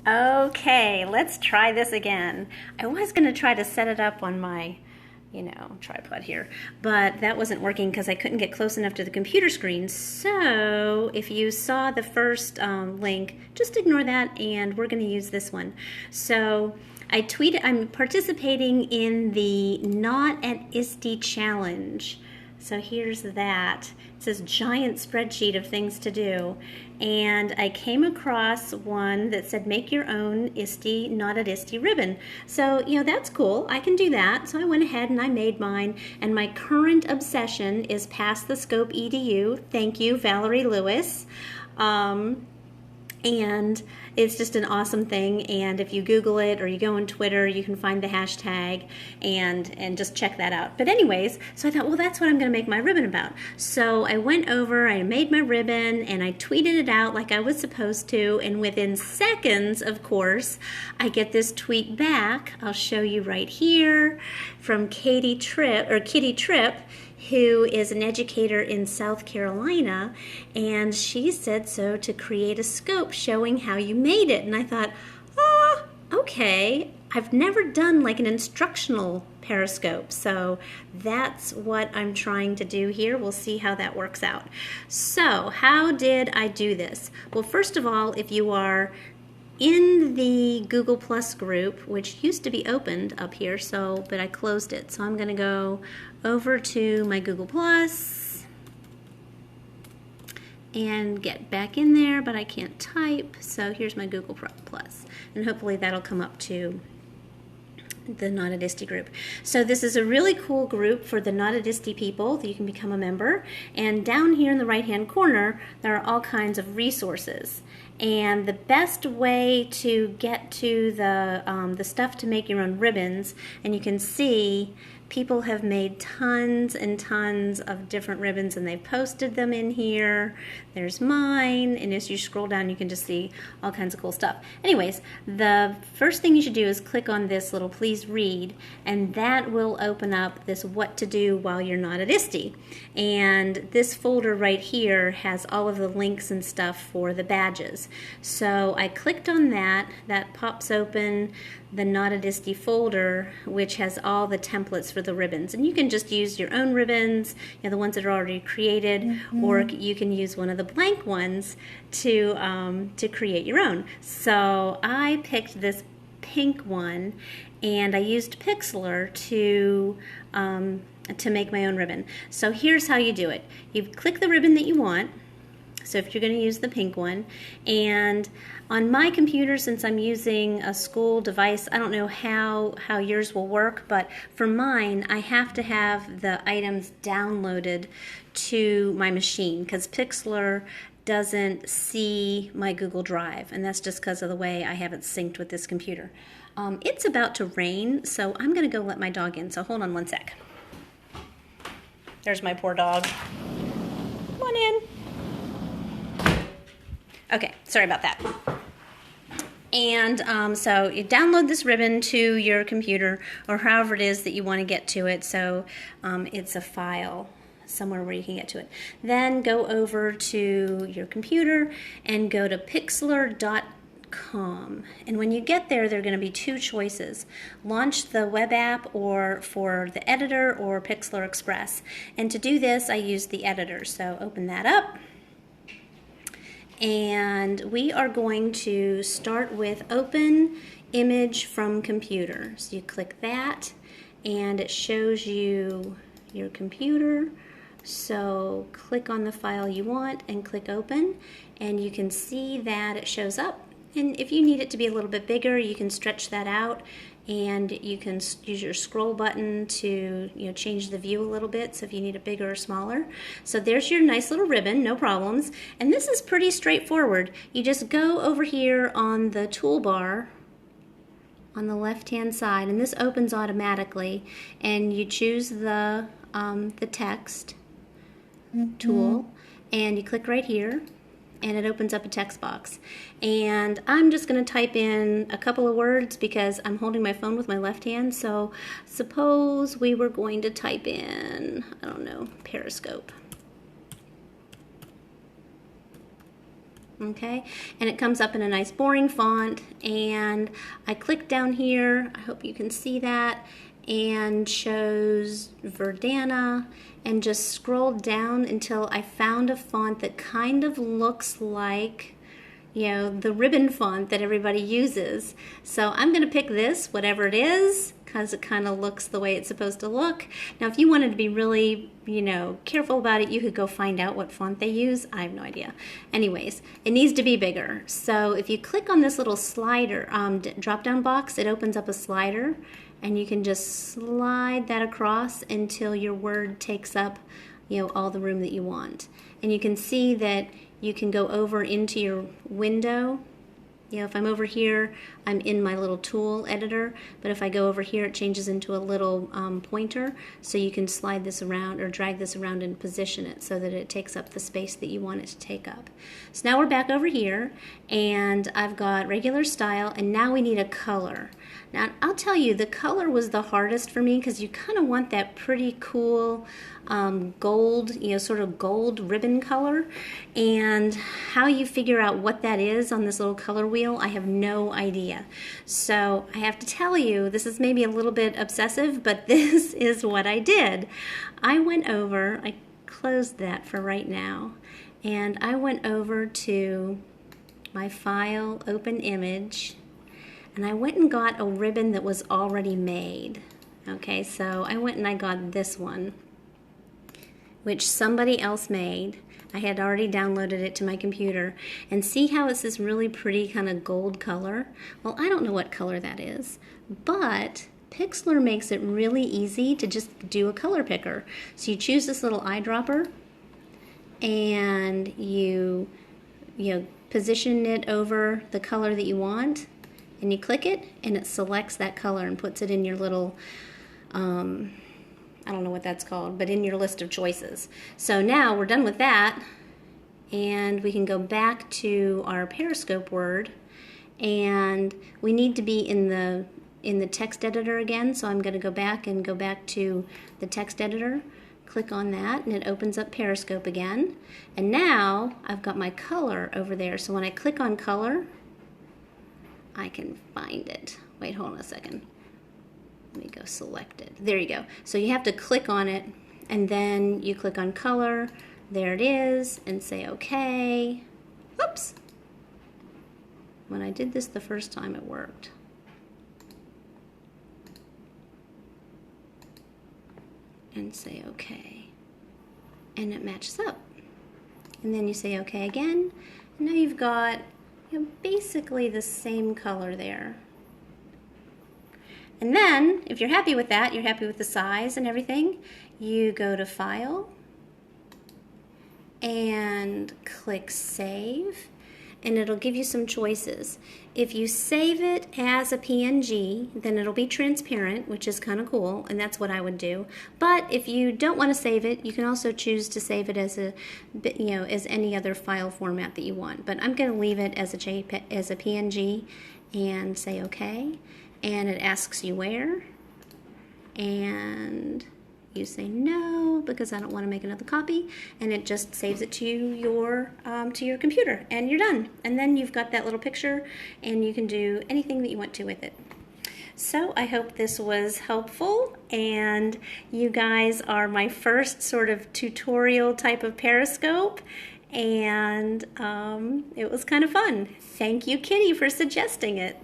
Okay, let's try this again. I was going to try to set it up on my, tripod here, but that wasn't working because I couldn't get close enough to the computer screen. So if you saw the first link, just ignore that, and we're going to use this one. So I tweeted, I'm participating in the NotatISTE challenge. So here's that. It says giant spreadsheet of things to do. And I came across one that said make your own NotatISTE ribbon. So, that's cool. I can do that. So I went ahead and I made mine. And my current obsession is Pass the Scope EDU. Thank you, Valerie Lewis. And it's just an awesome thing, and if you Google it or you go on Twitter, you can find the hashtag and just check that out. But anyways, so I thought, well, that's what I'm going to make my ribbon about. So I went over, I made my ribbon, and I tweeted it out like I was supposed to, and within seconds, of course, I get this tweet back. I'll show you right here from Kitty Tripp, who is an educator in South Carolina, and she said so to create a scope showing how you made it. And I thought, okay, I've never done like an instructional Periscope, so that's what I'm trying to do here. We'll see how that works out. So how did I do this? Well, first of all, if you are in the Google Plus group, which used to be opened up here, but I closed it. So I'm going to go over to my Google Plus and get back in there, but I can't type. So here's my Google Plus, and hopefully that'll come up to the NotatISTE group. So this is a really cool group for the NotatISTE people that you can become a member. And down here in the right-hand corner, there are all kinds of resources. And the best way to get to the stuff to make your own ribbons, and you can see people have made tons and tons of different ribbons, and they've posted them in here. There's mine, and as you scroll down, you can just see all kinds of cool stuff. Anyways, the first thing you should do is click on this little please read, and that will open up this what to do while you're not at ISTE. And this folder right here has all of the links and stuff for the badges. So I clicked on that. That pops open the NotatISTE folder, which has all the templates for the ribbons. And you can just use your own ribbons, the ones that are already created, or you can use one of the blank ones to create your own. So I picked this pink one, and I used Pixlr to make my own ribbon. So here's how you do it. You click the ribbon that you want. So if you're going to use the pink one, and on my computer, since I'm using a school device, I don't know how yours will work, but for mine, I have to have the items downloaded to my machine because Pixlr doesn't see my Google Drive, and that's just because of the way I have it synced with this computer. It's about to rain, so I'm going to go let my dog in, so hold on one sec. There's my poor dog. Come on in. Okay, sorry about that. And so you download this ribbon to your computer or however it is that you want to get to it. So it's a file somewhere where you can get to it. Then go over to your computer and go to Pixlr.com. And when you get there, there are going to be two choices. Launch the web app or for the editor or Pixlr Express. And to do this, I use the editor. So open that up. And we are going to start with open image from computer. So you click that and it shows you your computer. So click on the file you want and click open, and you can see that it shows up. And if you need it to be a little bit bigger, you can stretch that out, and you can use your scroll button to change the view a little bit, so if you need it bigger or smaller. So there's your nice little ribbon, no problems. And this is pretty straightforward. You just go over here on the toolbar on the left-hand side, and this opens automatically, and you choose the text tool, and you click right here, and it opens up a text box. And I'm just going to type in a couple of words because I'm holding my phone with my left hand. So suppose we were going to type in, I don't know, Periscope. Okay, and it comes up in a nice boring font, and I click down here, I hope you can see that, and chose Verdana, and just scrolled down until I found a font that kind of looks like, you know, the ribbon font that everybody uses. So I'm going to pick this, whatever it is, because it kind of looks the way it's supposed to look. Now, if you wanted to be really, you know, careful about it, you could go find out what font they use. I have no idea. Anyways, it needs to be bigger. So if you click on this little slider, drop-down box, it opens up a slider, and you can just slide that across until your word takes up, you know, all the room that you want. And you can see that you can go over into your window. You know, if I'm over here, I'm in my little tool editor, but if I go over here, it changes into a little pointer, so you can slide this around or drag this around and position it so that it takes up the space that you want it to take up. So now we're back over here, and I've got regular style, and now we need a color. Now, I'll tell you, the color was the hardest for me because you kind of want that pretty cool gold, you know, sort of gold ribbon color. And how you figure out what that is on this little color wheel, I have no idea. So I have to tell you, this is maybe a little bit obsessive, but this is what I did. I went over, I closed that for right now, and I went over to my file, open image, and I went and got a ribbon that was already made. Okay, so I went and I got this one, which somebody else made. I had already downloaded it to my computer. And see how it's this really pretty kind of gold color? Well, I don't know what color that is, but Pixlr makes it really easy to just do a color picker. So you choose this little eyedropper, and you position it over the color that you want, and you click it, and it selects that color and puts it in your little, I don't know what that's called, but in your list of choices. So now we're done with that, and we can go back to our Periscope word, and we need to be in the text editor again, so I'm going to go back to the text editor, click on that, and it opens up Periscope again. And now I've got my color over there, so when I click on color, I can find it. Wait, hold on a second. Let me go select it. There you go. So you have to click on it, and then you click on color. There it is, and say OK. Oops. When I did this the first time, it worked. And say OK. And it matches up. And then you say OK again. And now you've got, you know, basically the same color there. And then, if you're happy with that, you're happy with the size and everything, you go to File and click Save, and it'll give you some choices. If you save it as a PNG, then it'll be transparent, which is kind of cool, and that's what I would do. But if you don't want to save it, you can also choose to save it as a, you know, as any other file format that you want. But I'm going to leave it as a PNG and say OK. And it asks you where, and you say no because I don't want to make another copy, and it just saves it to your computer, and you're done. And then you've got that little picture, and you can do anything that you want to with it. So I hope this was helpful, and you guys are my first sort of tutorial type of Periscope, and it was kind of fun. Thank you, Kitty, for suggesting it.